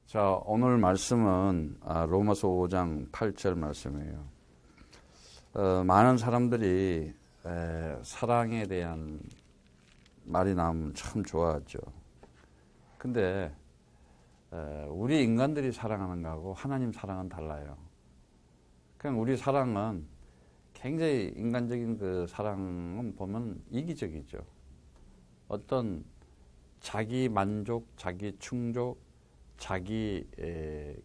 자, 오늘 말씀은 로마서 5장 8절 말씀이에요. 많은 사람들이 사랑에 대한 말이 나오면 참 좋아하죠. 근데 우리 인간들이 사랑하는 거하고 하나님 사랑은 달라요. 그냥 우리 사랑은 굉장히 인간적인 그 사랑은 보면 이기적이죠. 어떤 자기 만족, 자기 충족, 자기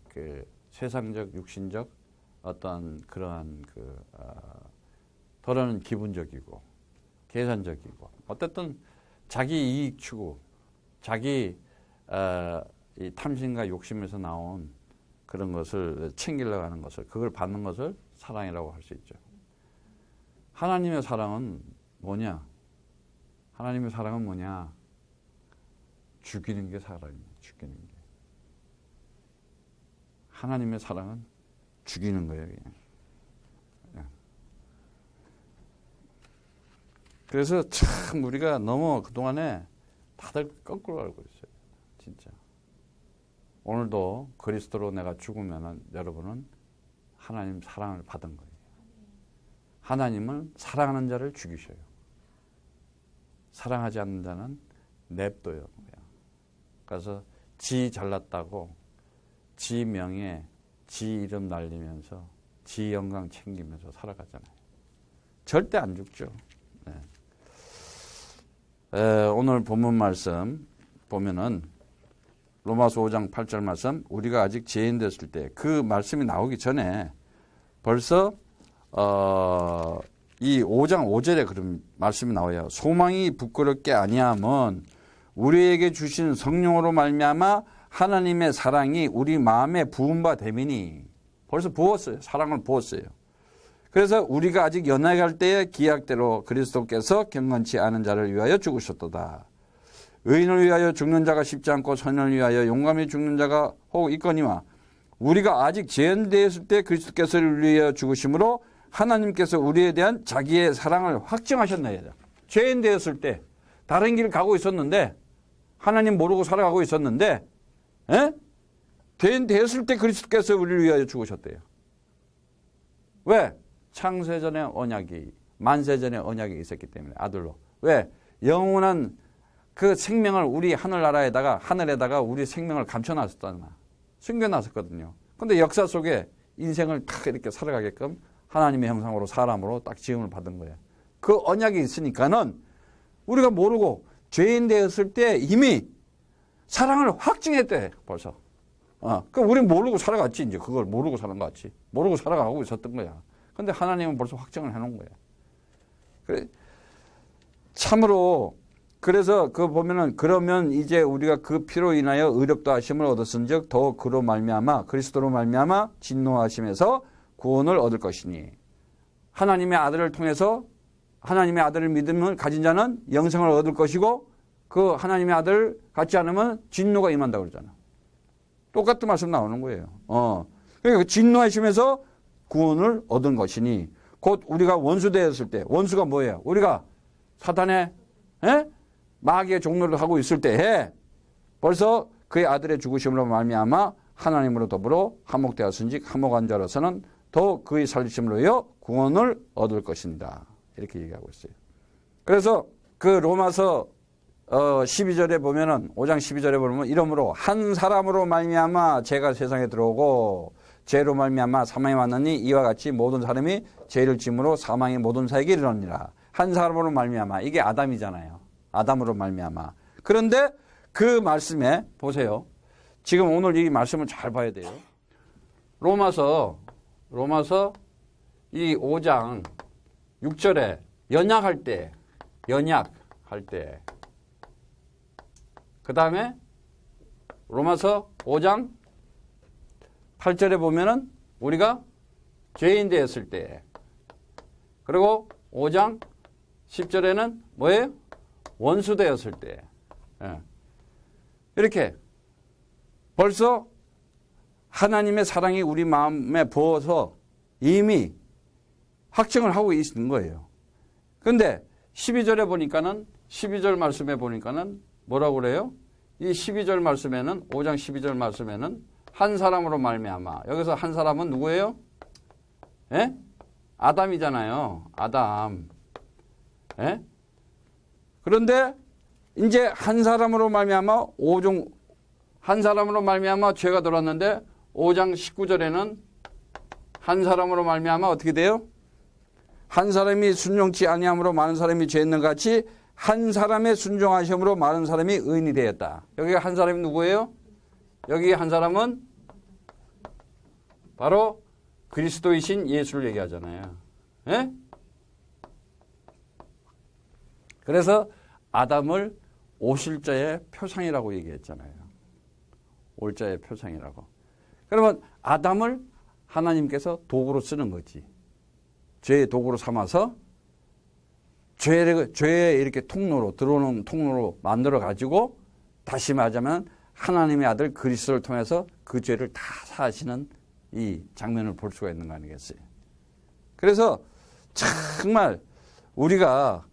그 세상적, 육신적 어떤 그러한 더러는 기분적이고 계산적이고 어쨌든 자기 이익 추구, 자기 이 탐심과 욕심에서 나온 그런 것을 챙기려고 하는 것을 그걸 받는 것을 사랑이라고 할 수 있죠. 하나님의 사랑은 뭐냐? 하나님의 사랑은 뭐냐? 죽이는 게 사랑이에요. 죽이는 게. 하나님의 사랑은 죽이는 거예요. 그냥. 그래서 참 우리가 너무 그동안에 다들 거꾸로 알고 있어요. 진짜. 오늘도 그리스도로 내가 죽으면 여러분은 하나님 사랑을 받은 거예요. 하나님은 사랑하는 자를 죽이셔요. 사랑하지 않는 자는 냅둬요. 그래서 지 잘났다고 지 명예, 지 이름 날리면서 지 영광 챙기면서 살아가잖아요. 절대 안 죽죠. 네. 오늘 본문 말씀 보면은 로마서 5장 8절 말씀, 우리가 아직 죄인 됐을 때 그 말씀이 나오기 전에 벌써 이 5장 5절에 그런 말씀이 나와요. 소망이 부끄럽게 아니함은 우리에게 주신 성령으로 말미암아 하나님의 사랑이 우리 마음에 부은 바 되미니. 벌써 부었어요. 사랑을 부었어요. 그래서 우리가 아직 연약할 때에 기약대로 그리스도께서 경건치 않은 자를 위하여 죽으셨도다. 의인을 위하여 죽는 자가 쉽지 않고 선인을 위하여 용감히 죽는 자가 혹 있거니와 우리가 아직 죄인되었을 때 그리스도께서 우리를 위하여 죽으심으로 하나님께서 우리에 대한 자기의 사랑을 확증하셨나이다. 죄인되었을 때 다른 길 가고 있었는데 하나님 모르고 살아가고 있었는데 죄인 되었을 때 그리스도께서 우리를 위하여 죽으셨대요. 왜? 창세전에 언약이 만세전에 언약이 있었기 때문에 아들로. 왜? 영원한 그 생명을 우리 하늘에다가 우리 생명을 감춰놨었잖아. 숨겨놨었거든요. 근데 역사 속에 인생을 딱 이렇게 살아가게끔 하나님의 형상으로 사람으로 딱 지음을 받은 거예요. 그 언약이 있으니까는 우리가 모르고 죄인 되었을 때 이미 사랑을 확증했대, 벌써. 그럼 우린 모르고 살아갔지, 이제. 그걸 모르고 사는 거 같지. 모르고 살아가고 있었던 거야. 근데 하나님은 벌써 확증을 해놓은 거야. 그래, 참으로, 그래서 그 보면은, 그러면 이제 우리가 그 피로 인하여 의롭다 하심을 얻었은 즉, 더욱 그로 말미암아, 그리스도로 말미암아, 진노하심에서 구원을 얻을 것이니. 하나님의 아들을 통해서 하나님의 아들을 믿음을 가진 자는 영생을 얻을 것이고, 그 하나님의 아들 갖지 않으면 진노가 임한다고 그러잖아. 똑같은 말씀 나오는 거예요. 그러니까 진노하심에서 구원을 얻은 것이니 곧 우리가 원수 되었을 때 원수가 뭐예요? 우리가 사탄의 마귀의 종노를 하고 있을 때에 벌써 그의 아들의 죽으심으로 말미암아 하나님으로 더불어 화목되었은즉 화목한 자로서는 더 그의 살리심으로 여 구원을 얻을 것입니다. 이렇게 얘기하고 있어요. 그래서 그 로마서 12절에 보면은 5장 12절에 보면 이러므로 한 사람으로 말미암아 죄가 세상에 들어오고 죄로 말미암아 사망이 왔느니 이와 같이 모든 사람이 죄를 짐으로 사망이 모든 사에게 이르느니라. 한 사람으로 말미암아 이게 아담이잖아요. 아담으로 말미암아. 그런데 그 말씀에 보세요. 지금 오늘 이 말씀을 잘 봐야 돼요. 로마서 이 5장 6절에 연약할 때 그 다음에 로마서 5장 8절에 보면은 우리가 죄인 되었을 때 그리고 5장 10절에는 뭐예요? 원수 되었을 때 이렇게 벌써 하나님의 사랑이 우리 마음에 부어서 이미 확증을 하고 있는 거예요. 그런데 12절에 보니까는 12절 말씀에 보니까는 뭐라고 그래요? 이 12절 말씀에는 5장 12절 말씀에는 한 사람으로 말미암아. 여기서 한 사람은 누구예요? 예? 아담이잖아요. 아담. 예? 그런데 이제 한 사람으로 말미암아 한 사람으로 말미암아 죄가 들어왔는데 5장 19절에는 한 사람으로 말미암아 어떻게 돼요? 한 사람이 순종치 아니함으로 많은 사람이 죄있는 같이 한 사람의 순종하심으로 많은 사람이 의인이 되었다. 여기가 한 사람이 누구예요? 여기 한 사람은 바로 그리스도이신 예수를 얘기하잖아요. 예? 그래서 아담을 오실자의 표상이라고 얘기했잖아요. 올자의 표상이라고. 그러면 아담을 하나님께서 도구로 쓰는 거지. 죄의 도구로 삼아서 죄의 이렇게 통로로 들어오는 통로로 만들어 가지고 다시 말하자면 하나님의 아들 그리스도를 통해서 그 죄를 다 사하시는 이 장면을 볼 수가 있는 거 아니겠어요? 그래서 정말 우리가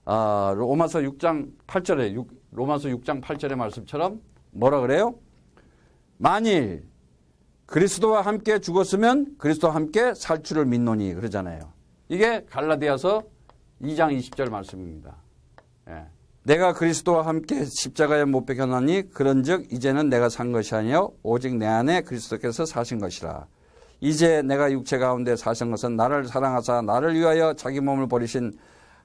로마서 6장 8절의 말씀처럼 뭐라 그래요? 만일 그리스도와 함께 죽었으면 그리스도와 함께 살 줄을 믿노니 그러잖아요. 이게 갈라디아서 2장 20절 말씀입니다. 예. 내가 그리스도와 함께 십자가에 못 박혔나니 그런즉 이제는 내가 산 것이 아니요 오직 내 안에 그리스도께서 사신 것이라. 이제 내가 육체 가운데 사신 것은 나를 사랑하사 나를 위하여 자기 몸을 버리신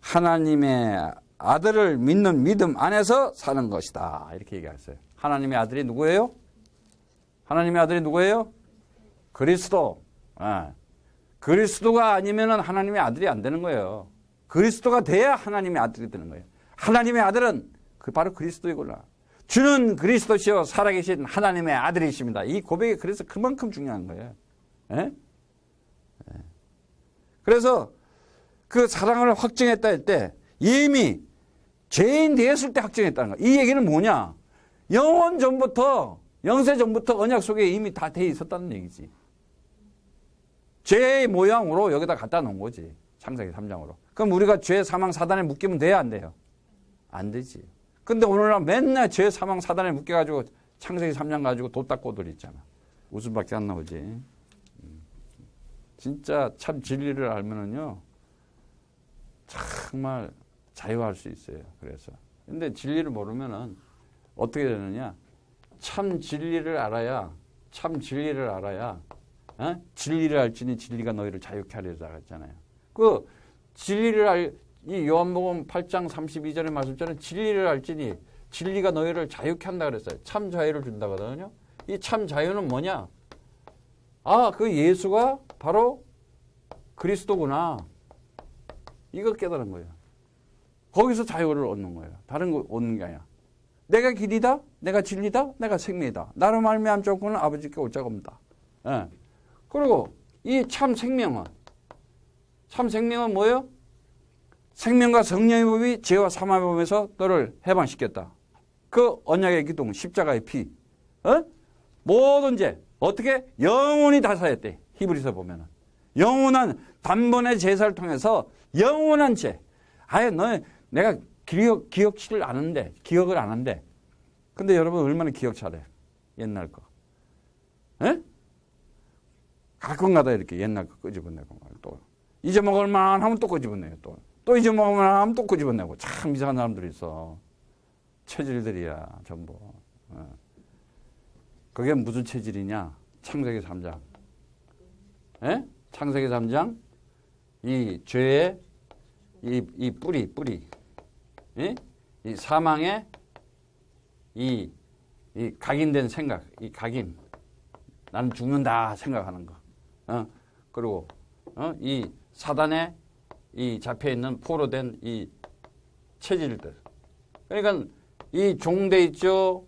하나님의 아들을 믿는 믿음 안에서 사는 것이다. 이렇게 얘기했어요. 하나님의 아들이 누구예요? 하나님의 아들이 누구예요? 그리스도. 예. 그리스도가 아니면 하나님의 아들이 안 되는 거예요. 그리스도가 돼야 하나님의 아들이 되는 거예요. 하나님의 아들은 바로 그리스도이구나. 주는 그리스도시요 살아계신 하나님의 아들이십니다. 이 고백이 그래서 그만큼 중요한 거예요. 예? 예. 그래서 그 사랑을 확증했다 할 때 이미 죄인 되었을 때 확증했다는 거예요. 이 얘기는 뭐냐? 영원 전부터 영세 전부터 언약 속에 이미 다 돼 있었다는 얘기지. 죄의 모양으로 여기다 갖다 놓은 거지. 창세기 3장으로. 그럼 우리가 죄 사망 사단에 묶이면 돼야 안 돼요? 안 되지. 근데 오늘날 맨날 죄 사망 사단에 묶여가지고 창세기 3장 가지고 돛닦고들 있잖아. 웃음밖에 안 나오지. 진짜 참 진리를 알면은요 정말 자유할 수 있어요. 그래서 근데 진리를 모르면은 어떻게 되느냐? 참 진리를 알아야 진리를 알지니 진리가 너희를 자유케 하리라 했잖아요. 그 진리를 이 요한복음 8장 32절의 말씀처럼 진리를 알지니 진리가 너희를 자유케 한다 그랬어요. 참 자유를 준다거든요. 이 참 자유는 뭐냐? 그 예수가 바로 그리스도구나. 이거 깨달은 거예요. 거기서 자유를 얻는 거예요. 다른 거 얻는 게 아니야. 내가 길이다, 내가 진리다, 내가 생명이다. 나로 말미암지 않고는 아버지께 올 자가 없다. 예. 그리고 이 참 생명은 뭐예요? 생명과 성령의 법이 죄와 사망의 법에서 너를 해방시켰다. 그 언약의 기둥, 십자가의 피. 모든 죄. 어떻게? 영원히 다 사였대. 히브리서 보면은. 영원한 단번의 제사를 통해서 영원한 죄. 내가 기억을 안 한대. 근데 여러분 얼마나 기억 잘해. 옛날 거. 에? 가끔가다 이렇게 옛날 거 끄집어내고 또 잊어먹을 만 하면 또 끄집어내요. 또 잊어먹을 만 하면 또 끄집어내고. 참 이상한 사람들이 있어. 체질들이야 전부. 그게 무슨 체질이냐? 창세기 3장. 에? 창세기 3장 이 죄의 이 뿌리. 예? 이 사망의 이 각인된 생각, 이 각인. 나는 죽는다 생각하는 거. 그리고 이 사단에 이 잡혀 있는 포로된 이 체질들. 그러니까 이 종돼 있죠,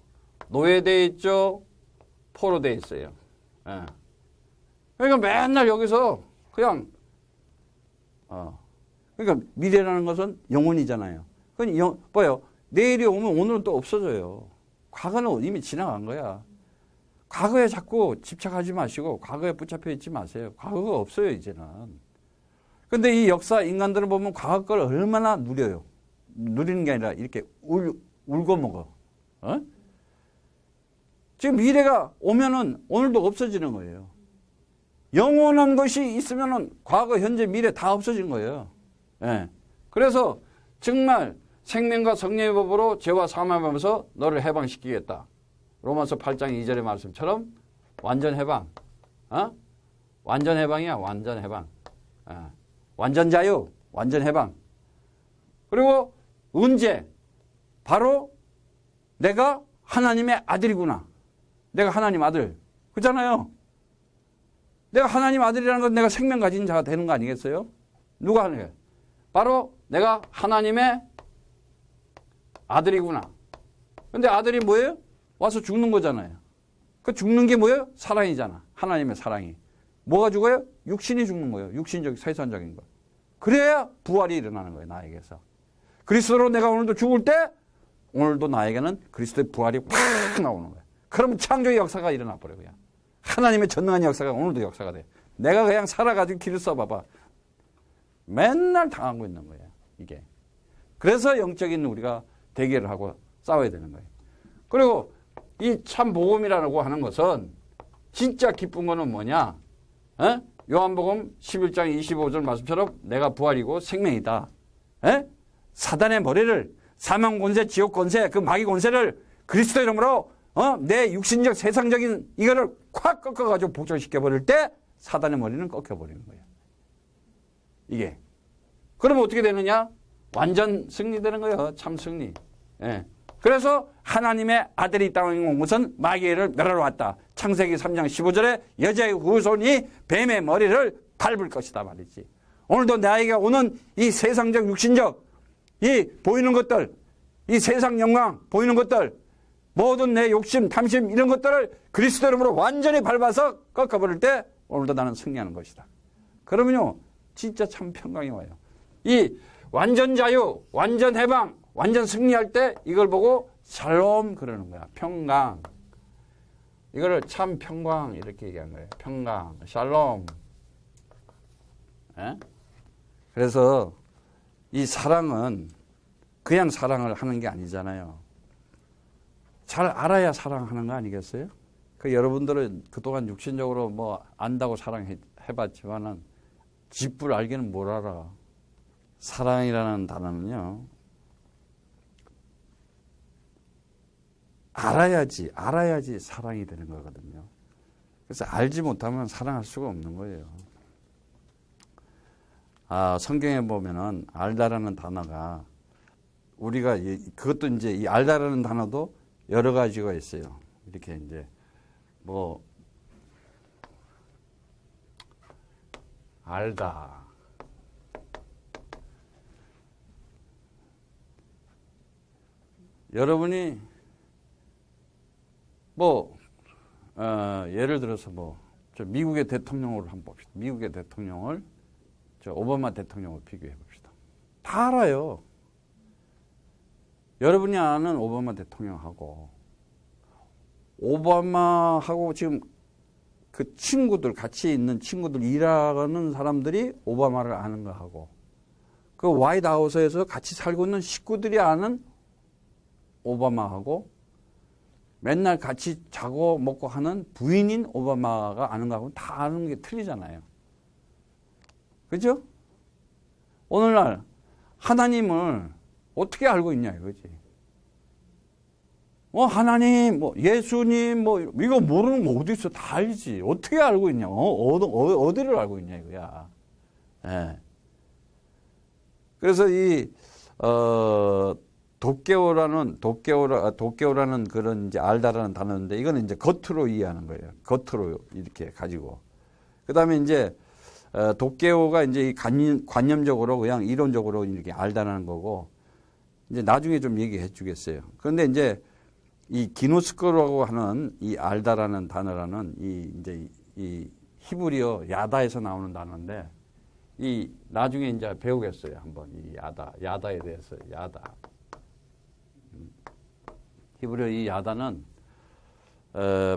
노예돼 있죠, 포로돼 있어요. 그러니까 맨날 여기서 그냥 그러니까 미래라는 것은 영혼이잖아요. 그러니까 봐요. 내일이 오면 오늘은 또 없어져요. 과거는 이미 지나간 거야. 과거에 자꾸 집착하지 마시고 과거에 붙잡혀 있지 마세요. 과거가 없어요 이제는. 근데 이 역사 인간들을 보면 과거 걸 얼마나 누려요. 누리는 게 아니라 이렇게 울고 먹어. 지금 미래가 오면은 오늘도 없어지는 거예요. 영원한 것이 있으면은 과거, 현재, 미래 다 없어진 거예요. 예. 그래서 정말 생명과 성령의 법으로 죄와 사함하면서 너를 해방시키겠다. 로마서 8장 2절의 말씀처럼 완전 해방. 완전 해방이야. 완전 해방. 완전 자유. 완전 해방. 그리고 언제? 바로 내가 하나님의 아들이구나. 내가 하나님 아들. 그렇잖아요. 내가 하나님 아들이라는 건 내가 생명 가진 자가 되는 거 아니겠어요? 누가 하는 거예요? 바로 내가 하나님의 아들이구나. 근데 아들이 뭐예요? 와서 죽는 거잖아요. 그 죽는 게 뭐예요? 사랑이잖아. 하나님의 사랑이. 뭐가 죽어요? 육신이 죽는 거예요. 육신적, 세상적인 거. 그래야 부활이 일어나는 거예요. 나에게서. 그리스도로 내가 오늘도 죽을 때 오늘도 나에게는 그리스도의 부활이 확 나오는 거예요. 그러면 창조의 역사가 일어나 버려요. 그냥. 하나님의 전능한 역사가 오늘도 역사가 돼. 내가 그냥 살아가지고 길을 써봐봐. 맨날 당하고 있는 거예요. 이게. 그래서 영적인 우리가 대결을 하고 싸워야 되는 거예요. 그리고 이 참 복음이라고 하는 것은 진짜 기쁜 거는 뭐냐? 요한복음 11장 25절 말씀처럼 내가 부활이고 생명이다. 사단의 머리를 사망 권세, 지옥 권세, 그 마귀 권세를 그리스도 이름으로 내 육신적 세상적인 이거를 콱 꺾어가지고 복종시켜버릴 때 사단의 머리는 꺾여버리는 거예요. 이게. 그러면 어떻게 되느냐? 완전 승리되는 거예요. 참 승리. 예. 그래서 하나님의 아들이 이 땅에 온 것은 마귀를 멸하러 왔다. 창세기 3장 15절에 여자의 후손이 뱀의 머리를 밟을 것이다 말이지. 오늘도 나에게 오는 이 세상적 육신적 이 보이는 것들, 이 세상 영광 보이는 것들, 모든 내 욕심, 탐심 이런 것들을 그리스도 이름으로 완전히 밟아서 꺾어버릴 때 오늘도 나는 승리하는 것이다. 그러면요 진짜 참 평강이 와요. 이 완전 자유, 완전 해방, 완전 승리할 때 이걸 보고 샬롬 그러는 거야. 평강. 이거를 참 평강 이렇게 얘기한 거예요. 평강, 샬롬. 그래서 이 사랑은 그냥 사랑을 하는 게 아니잖아요. 잘 알아야 사랑하는 거 아니겠어요? 그 여러분들은 그동안 육신적으로 뭐 안다고 사랑해봤지만은 짚을 알기는 뭘 알아. 사랑이라는 단어는요. 알아야지 사랑이 되는 거거든요. 그래서 알지 못하면 사랑할 수가 없는 거예요. 성경에 보면은 알다라는 단어가 우리가 그것도 이제 이 알다라는 단어도 여러 가지가 있어요. 이렇게 이제 뭐 알다. 여러분이 뭐 예를 들어서 저 미국의 대통령을 한번 봅시다. 미국의 대통령을 저 오바마 대통령을 비교해 봅시다. 다 알아요. 여러분이 아는 오바마 대통령하고 오바마하고 지금 그 친구들 같이 있는 친구들 일하는 사람들이 오바마를 아는 거하고 그 화이트하우스에서 같이 살고 있는 식구들이 아는 오바마하고 맨날 같이 자고 먹고 하는 부인인 오바마가 아는 거하고는 다 아는 게 틀리잖아요. 그죠? 오늘날 하나님을 어떻게 알고 있냐 이거지. 하나님, 예수님, 이거 모르는 거 어디 있어? 다 알지. 어떻게 알고 있냐? 어디를 알고 있냐 이거야. 예. 그래서 도깨오라는 그런 이제 알다라는 단어인데 이거는 이제 겉으로 이해하는 거예요. 겉으로 이렇게 가지고. 그 다음에 이제 도깨오가 이제 관념적으로 그냥 이론적으로 이렇게 알다라는 거고 이제 나중에 좀 얘기해 주겠어요. 그런데 이제 이 기노스코라고 하는 이 알다라는 단어라는 이 히브리어 야다에서 나오는 단어인데 이 나중에 이제 배우겠어요. 한번 이 야다에 대해서 야다. 히브리어 이 야다는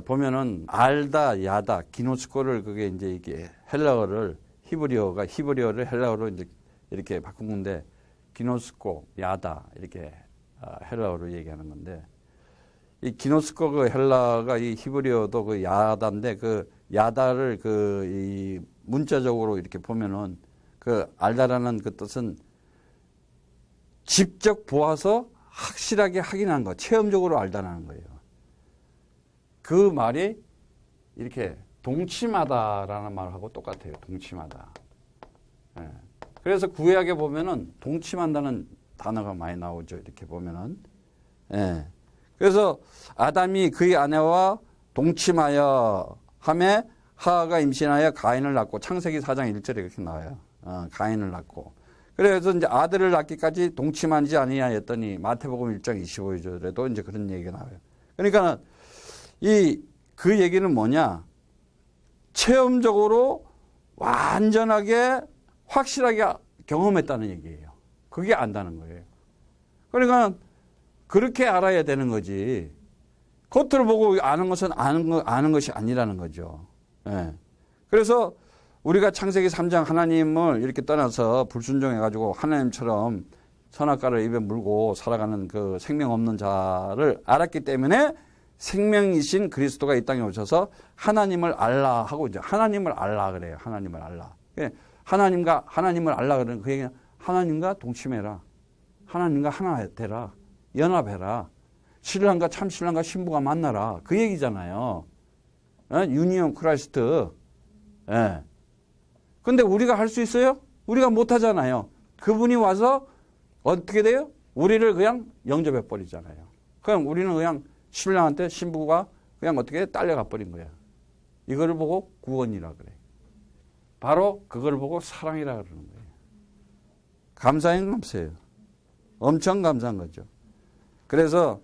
보면은 알다, 야다, 기노스코를 그게 이제 이게 헬라어를 히브리어를 헬라어로 이제 이렇게 바꾼 건데 기노스코, 야다 이렇게 헬라어로 얘기하는 건데 이 기노스코 그 헬라가 이 히브리어도 그 야다인데 그 야다를 그 이 문자적으로 이렇게 보면은 그 알다라는 그 뜻은 직접 보아서 확실하게 확인한 거, 체험적으로 알다라는 거예요. 그 말이 이렇게 동침하다라는 말하고 똑같아요. 동침하다. 예. 그래서 구약에 보면은 동침한다는 단어가 많이 나오죠. 이렇게 보면은. 예. 그래서 아담이 그의 아내와 동침하여 하매 하하가 임신하여 가인을 낳고 창세기 4장 1절에 그렇게 나와요. 가인을 낳고. 그래서 이제 아들을 낳기까지 동침하지 아니냐 했더니 마태복음 1장 25절에도 이제 그런 얘기가 나와요. 그러니까 그 얘기는 뭐냐? 체험적으로 완전하게 확실하게 경험했다는 얘기예요. 그게 안다는 거예요. 그러니까 그렇게 알아야 되는 거지. 겉으로 보고 아는 것은 아는 것이 아니라는 거죠. 예. 그래서 우리가 창세기 3장 하나님을 이렇게 떠나서 불순종해가지고 하나님처럼 선악과를 입에 물고 살아가는 그 생명 없는 자를 알았기 때문에 생명이신 그리스도가 이 땅에 오셔서 하나님을 알라 하고 이제 하나님을 알라 그래요. 하나님을 알라. 하나님을 알라 그러는 그 얘기는 하나님과 동침해라. 하나님과 하나 되라. 연합해라. 신랑과 참 신랑과 신부가 만나라. 그 얘기잖아요. 유니온 크라이스트. 예. 근데 우리가 할 수 있어요? 우리가 못 하잖아요. 그분이 와서 어떻게 돼요? 우리를 그냥 영접해 버리잖아요. 그냥 우리는 그냥 신랑한테 신부가 그냥 어떻게 딸려가 버린 거야. 이거를 보고 구원이라 그래. 바로 그걸 보고 사랑이라 그러는 거예요. 감사해요, 감사해요. 엄청 감사한 거죠. 그래서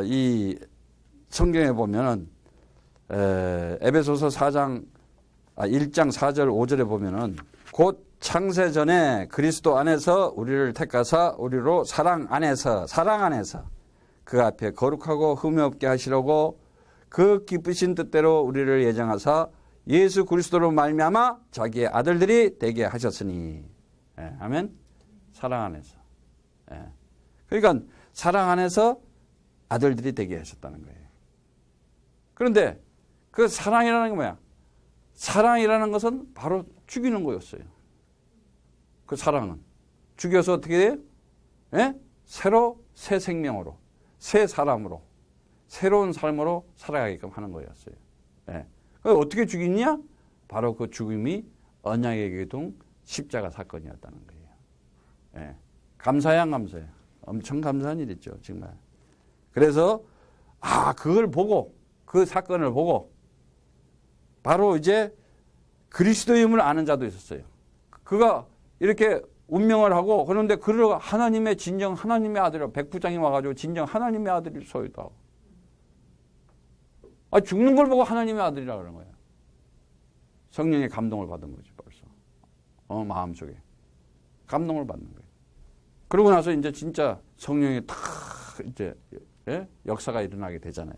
이 성경에 보면은 에베소서 1장 4절 5절에 보면은 곧 창세 전에 그리스도 안에서 우리를 택하사 우리로 사랑 안에서 그 앞에 거룩하고 흠이 없게 하시려고 그 기쁘신 뜻대로 우리를 예정하사 예수 그리스도로 말미암아 자기의 아들들이 되게 하셨으니. 예, 아멘. 사랑 안에서. 예. 그러니까 사랑 안에서 아들들이 되게 하셨다는 거예요. 그런데 그 사랑이라는 게 뭐야? 사랑이라는 것은 바로 죽이는 거였어요. 그 사랑은. 죽여서 어떻게 돼요? 예? 새로 새 생명으로, 새 사람으로, 새로운 삶으로 살아가게끔 하는 거였어요. 예. 어떻게 죽이냐? 바로 그 죽음이 언약의 기둥 십자가 사건이었다는 거예요. 예. 감사해야 안 감사해요? 엄청 감사한 일이죠, 정말. 그래서 그걸 보고 그 사건을 보고 바로 이제 그리스도임을 아는 자도 있었어요. 그가 이렇게 운명을 하고 그런데 그를 하나님의 진정 하나님의 아들이라 백부장이 와가지고 진정 하나님의 아들이 소유다. 죽는 걸 보고 하나님의 아들이라 그러는 거예요. 성령의 감동을 받은 거지 벌써. 마음속에 감동을 받는 거예요. 그러고 나서 이제 진짜 성령이 탁 이제 역사가 일어나게 되잖아요.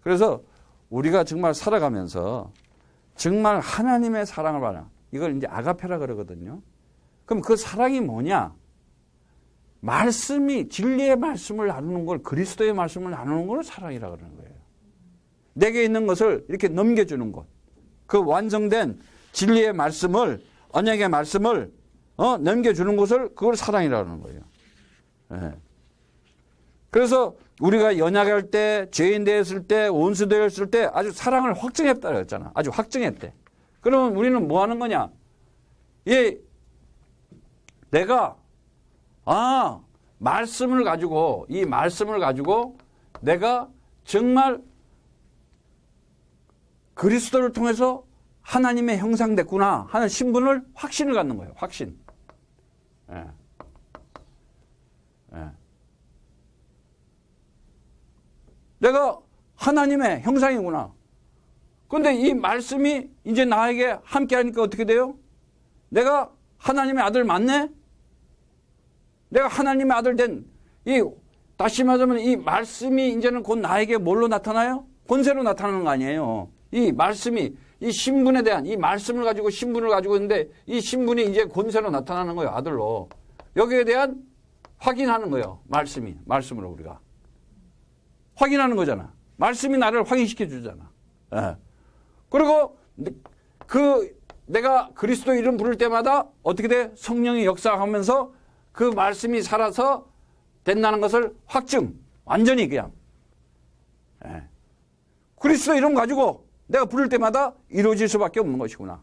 그래서 우리가 정말 살아가면서 정말 하나님의 사랑을 받아. 이걸 이제 아가페라 그러거든요. 그럼 그 사랑이 뭐냐? 말씀이 진리의 말씀을 나누는 걸 그리스도의 말씀을 나누는 걸 사랑이라 그러는 거예요. 내게 있는 것을 이렇게 넘겨주는 것. 그 완성된 진리의 말씀을 언약의 말씀을 넘겨주는 것을 그걸 사랑이라 그러는 거예요. 네. 그래서 우리가 연약할 때, 죄인 되었을 때, 원수 되었을 때 아주 사랑을 확증했다 그랬잖아. 아주 확증했대. 그러면 우리는 뭐 하는 거냐? 내가 말씀을 가지고 이 말씀을 가지고 내가 정말 그리스도를 통해서 하나님의 형상 됐구나 하는 신분을 확신을 갖는 거예요. 확신. 예. 예. 내가 하나님의 형상이구나. 그런데 이 말씀이 이제 나에게 함께 하니까 어떻게 돼요? 내가 하나님의 아들 맞네? 내가 하나님의 아들 다시 말하자면 이 말씀이 이제는 곧 나에게 뭘로 나타나요? 권세로 나타나는 거 아니에요. 이 말씀이 이 신분에 대한 이 말씀을 가지고 신분을 가지고 있는데 이 신분이 이제 권세로 나타나는 거예요. 아들로. 여기에 대한 확인하는 거예요. 말씀으로 우리가. 확인하는 거잖아. 말씀이 나를 확인시켜 주잖아. 예. 그리고 내가 그리스도 이름 부를 때마다 어떻게 돼? 성령이 역사하면서 그 말씀이 살아서 된다는 것을 확증. 완전히 그냥. 예. 그리스도 이름 가지고 내가 부를 때마다 이루어질 수밖에 없는 것이구나.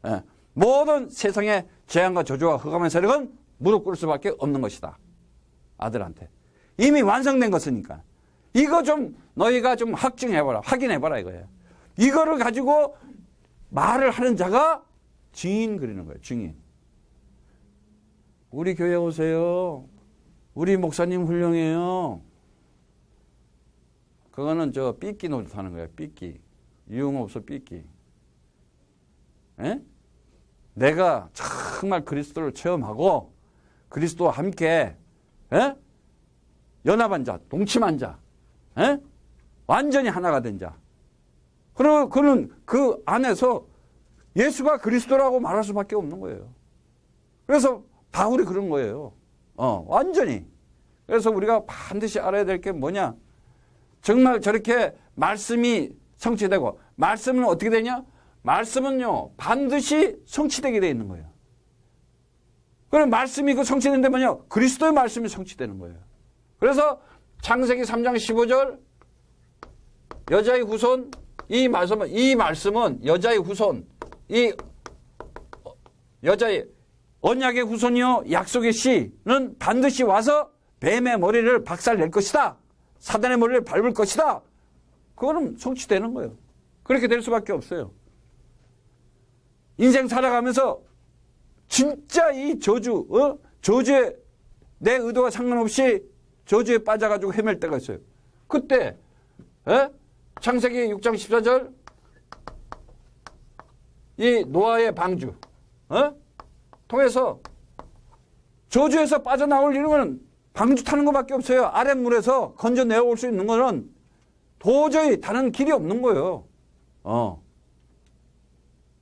예. 모든 세상의 재앙과 저주와 흑암의 세력은 무릎 꿇을 수밖에 없는 것이다. 아들한테. 이미 완성된 것이니까. 이거 좀 너희가 좀 확증해봐라. 확인해봐라 이거예요. 이거를 가지고 말을 하는 자가 증인 그리는 거예요. 증인. 우리 교회 오세요. 우리 목사님 훌륭해요. 그거는 저 삐끼 노릇하는 거예요. 삐끼. 유흥업소 삐끼. 에? 내가 정말 그리스도를 체험하고 그리스도와 함께 에? 연합한 자, 동침한 자, 에? 완전히 하나가 된 자. 그리고 그는 그 안에서 예수가 그리스도라고 말할 수밖에 없는 거예요. 그래서 바울이 그런 거예요. 완전히. 그래서 우리가 반드시 알아야 될 게 뭐냐? 정말 저렇게 말씀이 성취되고, 말씀은 어떻게 되냐? 말씀은요, 반드시 성취되게 되어 있는 거예요. 그럼 말씀이 그 성취되는데 뭐냐? 그리스도의 말씀이 성취되는 거예요. 그래서 창세기 3장 15절, 여자의 후손, 이 말씀은 여자의 후손, 이 여자의 언약의 후손이요, 약속의 씨는 반드시 와서 뱀의 머리를 박살낼 것이다. 사단의 머리를 밟을 것이다. 그거는 성취되는 거예요. 그렇게 될 수밖에 없어요. 인생 살아가면서 진짜 이 저주에 내 의도와 상관없이 저주에 빠져가지고 헤맬 때가 있어요. 그때 창세기 6장 14절 이 노아의 방주 통해서 저주에서 빠져나올 일은 방주 타는 것밖에 없어요. 아랫물에서 건져 내어올 수 있는 거는 도저히 다른 길이 없는 거예요.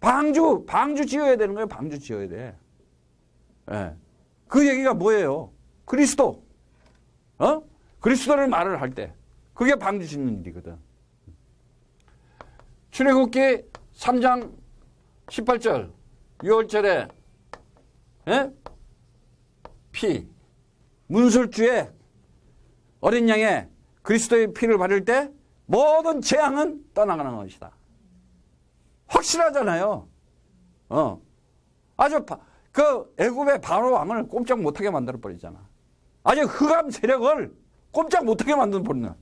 방주 지어야 되는 거예요. 방주 지어야 돼. 예. 그 얘기가 뭐예요? 그리스도. 그리스도를 말을 할 때. 그게 방주 짓는 일이거든. 출애굽기 3장 18절 6월절에 피 문설주에 어린 양의 그리스도의 피를 바를 때 모든 재앙은 떠나가는 것이다. 확실하잖아요. 아주 그 애굽의 바로 왕을 꼼짝 못하게 만들어 버리잖아. 아주 흑암 세력을 꼼짝 못하게 만들어 버리는.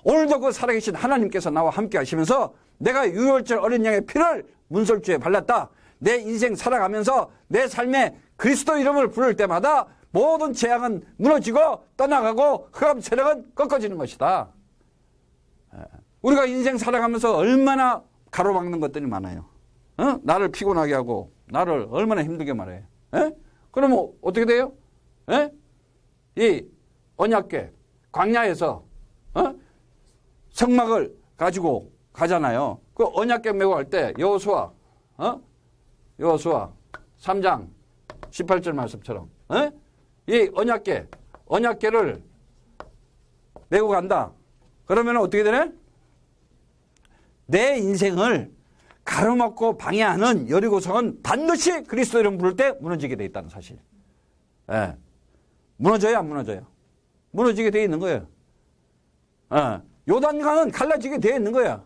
오늘도 그 살아계신 하나님께서 나와 함께 하시면서 내가 유월절 어린 양의 피를 문설주에 발랐다. 내 인생 살아가면서 내 삶에 그리스도 이름을 부를 때마다 모든 재앙은 무너지고 떠나가고 흑암 세력은 꺾어지는 것이다. 우리가 인생 살아가면서 얼마나 가로막는 것들이 많아요. 나를 피곤하게 하고 나를 얼마나 힘들게 말해. 그러면 어떻게 돼요? 이 언약궤 광야에서 성막을 가지고 가잖아요. 그 언약궤 메고 갈 때 여호수아 3장 18절 말씀처럼 이 언약궤를 메고 간다. 그러면 어떻게 되네? 내 인생을 가로막고 방해하는 여리고성은 반드시 그리스도 이름 부를 때 무너지게 돼 있다는 사실. 무너져요, 안 무너져요? 무너지게 돼 있는 거예요. 요단강은 갈라지게 돼 있는 거야.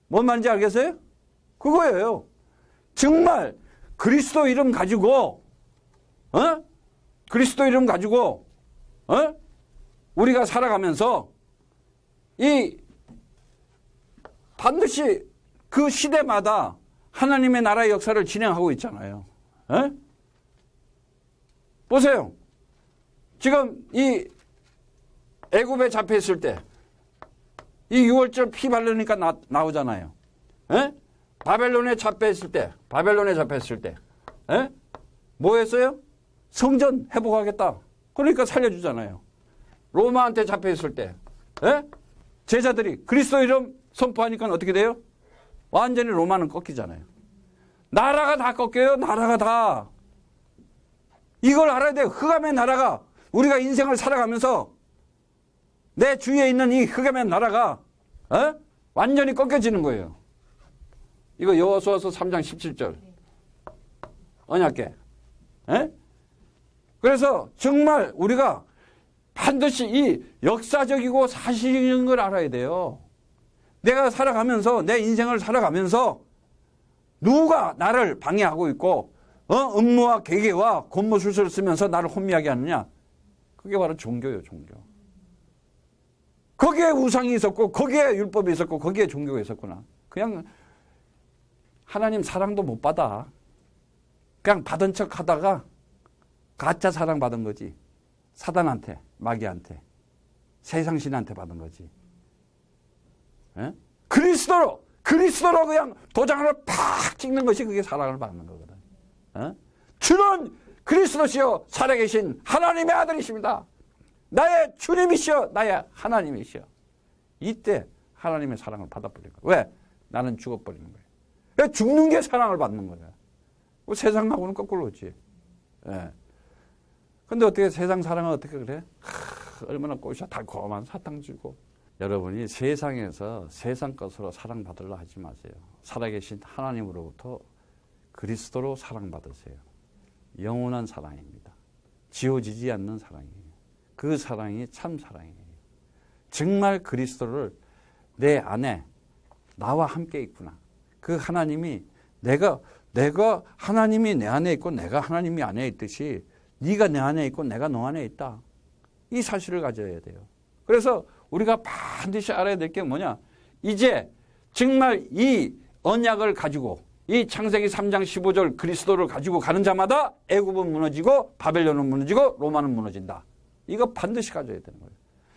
뭔 말인지 알겠어요? 그거예요. 정말 그리스도 이름 가지고 그리스도 이름 가지고 우리가 살아가면서 이 반드시 그 시대마다 하나님의 나라의 역사를 진행하고 있잖아요. 보세요. 지금 이 애굽에 잡혀 있을 때 이 6월절 피 바르니까 나오잖아요. 바벨론에 잡혀 있을 때 뭐 했어요? 성전 회복하겠다. 그러니까 살려주잖아요. 로마한테 잡혀 있을 때 제자들이 그리스도 이름 선포하니까 어떻게 돼요? 완전히 로마는 꺾이잖아요. 나라가 다 꺾여요. 나라가 다. 이걸 알아야 돼요. 흑암의 나라가 우리가 인생을 살아가면서 내 주위에 있는 이 흑암의 나라가 완전히 꺾여지는 거예요. 이거 여호수아서 3장 17절. 언약궤. 그래서 정말 우리가 반드시 이 역사적이고 사실적인 걸 알아야 돼요. 내가 살아가면서 내 인생을 살아가면서 누가 나를 방해하고 있고 음모와 계계와 권모술수를 쓰면서 나를 혼미하게 하느냐. 그게 바로 종교예요. 종교. 거기에 우상이 있었고 거기에 율법이 있었고 거기에 종교가 있었구나. 그냥 하나님 사랑도 못 받아. 그냥 받은 척 하다가 가짜 사랑 받은 거지. 사단한테, 마귀한테, 세상신한테 받은 거지. 그리스도로 그냥 도장을 팍 찍는 것이 그게 사랑을 받는 거거든. 주는 그리스도시여 살아계신 하나님의 아들이십니다. 나의 주님이시여 나의 하나님이시여. 이때 하나님의 사랑을 받아버린 거야. 왜? 나는 죽어버리는 거야. 왜? 죽는 게 사랑을 받는 거야. 세상하고는 거꾸로지. 근데 어떻게 세상 사랑은 어떻게 그래? 얼마나 꼬셔 달콤한 사탕 주고. 여러분이 세상에서 세상 것으로 사랑받으려 하지 마세요. 살아계신 하나님으로부터 그리스도로 사랑받으세요. 영원한 사랑입니다. 지워지지 않는 사랑이에요. 그 사랑이 참 사랑이에요. 정말 그리스도를 내 안에 나와 함께 있구나. 그 하나님이 내가 하나님이 내 안에 있고 내가 하나님이 안에 있듯이 네가 내 안에 있고 내가 너 안에 있다. 이 사실을 가져야 돼요. 그래서 우리가 반드시 알아야 될 게 뭐냐. 이제 정말 이 언약을 가지고 이 창세기 3장 15절 그리스도를 가지고 가는 자마다 애굽은 무너지고 바벨론은 무너지고 로마는 무너진다. 이거 반드시 가져야 되는 거예요.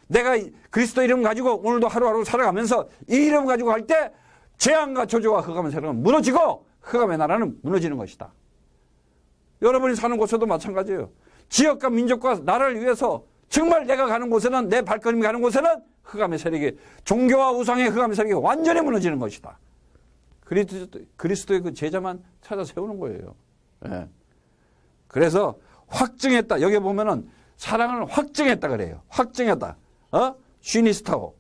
내가 그리스도 이름 가지고 오늘도 하루하루 살아가면서 이 이름 가지고 갈 때 재앙과 저주와 흑암의 세력은 무너지고 흑암의 나라는 무너지는 것이다. 여러분이 사는 곳에도 마찬가지예요. 지역과 민족과 나라를 위해서 정말 내가 가는 곳에는 내 발걸음이 가는 곳에는 흑암의 세력이 종교와 우상의 흑암의 세력이 완전히 무너지는 것이다. 그리스도의 그 제자만 찾아 세우는 거예요. 그래서 확증했다. 여기 보면은 사랑을 확증했다 그래요. 확증했다. 쉬니스타고.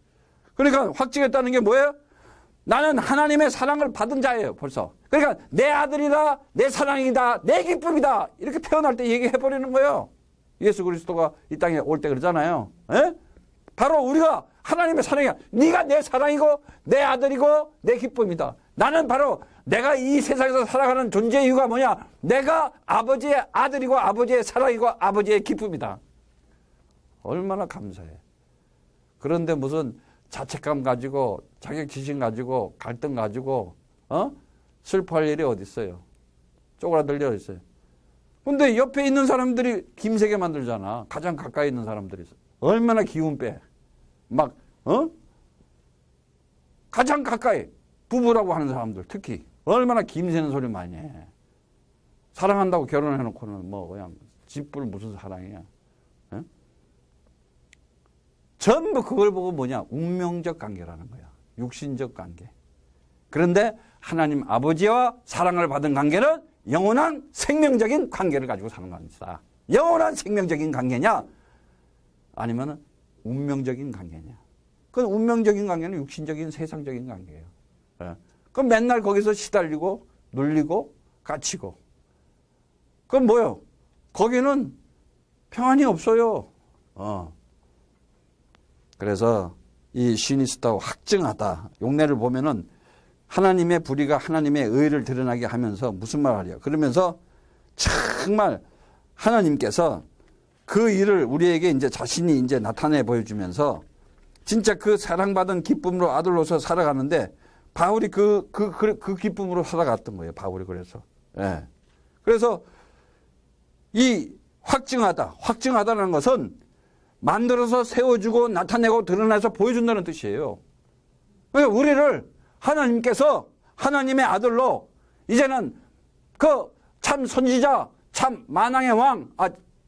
그러니까 확증했다는 게 뭐예요? 나는 하나님의 사랑을 받은 자예요. 벌써. 그러니까 내 아들이다. 내 사랑이다. 내 기쁨이다. 이렇게 태어날 때 얘기해버리는 거예요. 예수 그리스도가 이 땅에 올 때 그러잖아요. 바로 우리가 하나님의 사랑이야. 네가 내 사랑이고 내 아들이고 내 기쁨이다. 나는 바로 내가 이 세상에서 살아가는 존재의 이유가 뭐냐. 내가 아버지의 아들이고 아버지의 사랑이고 아버지의 기쁨이다. 얼마나 감사해. 그런데 무슨 자책감 가지고 자격지심 가지고 갈등 가지고 슬퍼할 일이 어디 있어요. 쪼그라들 일이 어디 있어요. 근데 옆에 있는 사람들이 김세게 만들잖아. 가장 가까이 있는 사람들이 있어. 얼마나 기운 빼. 막 가장 가까이 부부라고 하는 사람들 특히 얼마나 김새는 소리 많이 해. 사랑한다고 결혼해놓고는 뭐 그냥 집불 무슨 사랑이야. 전부 그걸 보고 뭐냐. 운명적 관계라는 거야. 육신적 관계. 그런데 하나님 아버지와 사랑을 받은 관계는 영원한 생명적인 관계를 가지고 사는 것이다. 영원한 생명적인 관계냐 아니면 운명적인 관계냐. 그 운명적인 관계는 육신적인 세상적인 관계예요. 그럼 맨날 거기서 시달리고 눌리고 갇히고 그럼 뭐요? 거기는 평안이 없어요. 그래서 이 시니스타고 확증하다. 용례를 보면은 하나님의 불의가 하나님의 의를 드러나게 하면서 무슨 말 하려. 그러면서 정말 하나님께서 그 일을 우리에게 이제 자신이 이제 나타내 보여주면서 진짜 그 사랑받은 기쁨으로 아들로서 살아가는데 바울이 그 기쁨으로 살아갔던 거예요. 바울이 그래서. 그래서 이 확증하다는 것은 만들어서 세워주고 나타내고 드러내서 보여준다는 뜻이에요. 그러니까 우리를 하나님께서 하나님의 아들로 이제는 그 참 선지자, 참 만왕의 왕,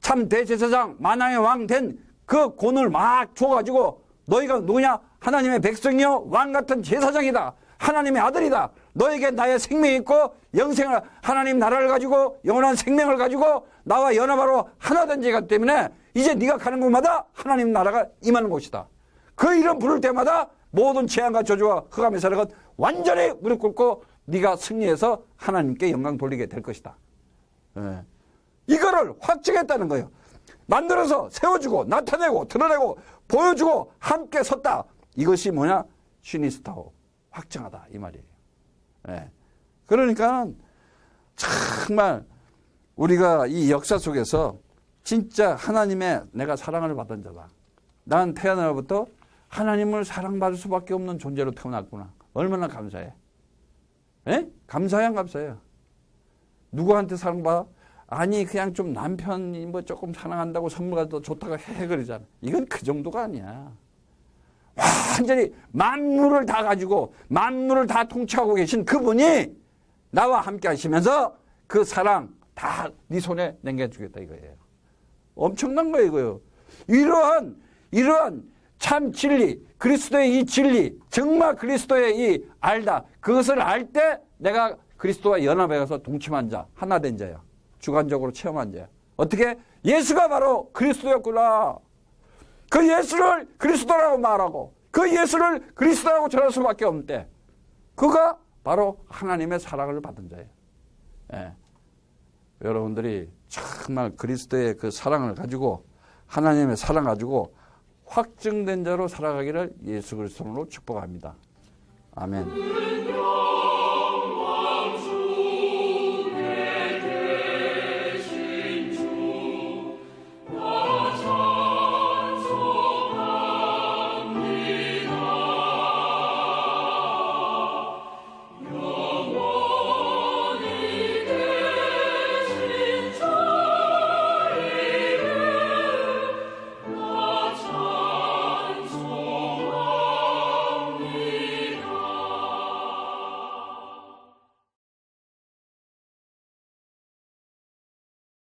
참 대제사장, 만왕의 왕 된 그 권을 막 줘가지고 너희가 누구냐? 하나님의 백성이요 왕 같은 제사장이다. 하나님의 아들이다. 너에게 나의 생명이 있고 영생을 하나님 나라를 가지고 영원한 생명을 가지고 나와 연합하러 하나 된 자이기 때문에 이제 네가 가는 곳마다 하나님 나라가 임하는 곳이다. 그 이름 부를 때마다 모든 재앙과 저주와 흑암의 세력은 완전히 무릎 꿇고 네가 승리해서 하나님께 영광 돌리게 될 것이다. 예. 이거를 확증했다는 거예요. 만들어서 세워주고 나타내고 드러내고 보여주고 함께 섰다. 이것이 뭐냐? 시니스타오, 확증하다 이 말이에요. 예. 그러니까 정말 우리가 이 역사 속에서 진짜 하나님의 내가 사랑을 받은 자다. 난 태어나부터 하나님을 사랑받을 수밖에 없는 존재로 태어났구나. 얼마나 감사해. 예? 감사해 안 감사해요? 누구한테 사랑받아? 아니 그냥 좀 남편이 뭐 조금 사랑한다고 선물가 더 좋다고 해 그러잖아. 이건 그 정도가 아니야. 완전히 만물을 다 가지고 만물을 다 통치하고 계신 그분이 나와 함께 하시면서 그 사랑 다 네 손에 남겨주겠다 이거예요. 엄청난 거예요 이거요. 이러한 참 진리, 그리스도의 이 진리, 정말 그리스도의 이 알다. 그것을 알 때 내가 그리스도와 연합해 가서 동침한 자, 하나 된 자야. 주관적으로 체험한 자야. 어떻게? 예수가 바로 그리스도였구나. 그 예수를 그리스도라고 말하고 그 예수를 그리스도라고 전할 수밖에 없는데 그가 바로 하나님의 사랑을 받은 자예요. 예. 여러분들이 정말 그리스도의 그 사랑을 가지고 하나님의 사랑 가지고 확증된 자로 살아가기를 예수 그리스도로 축복합니다. 아멘.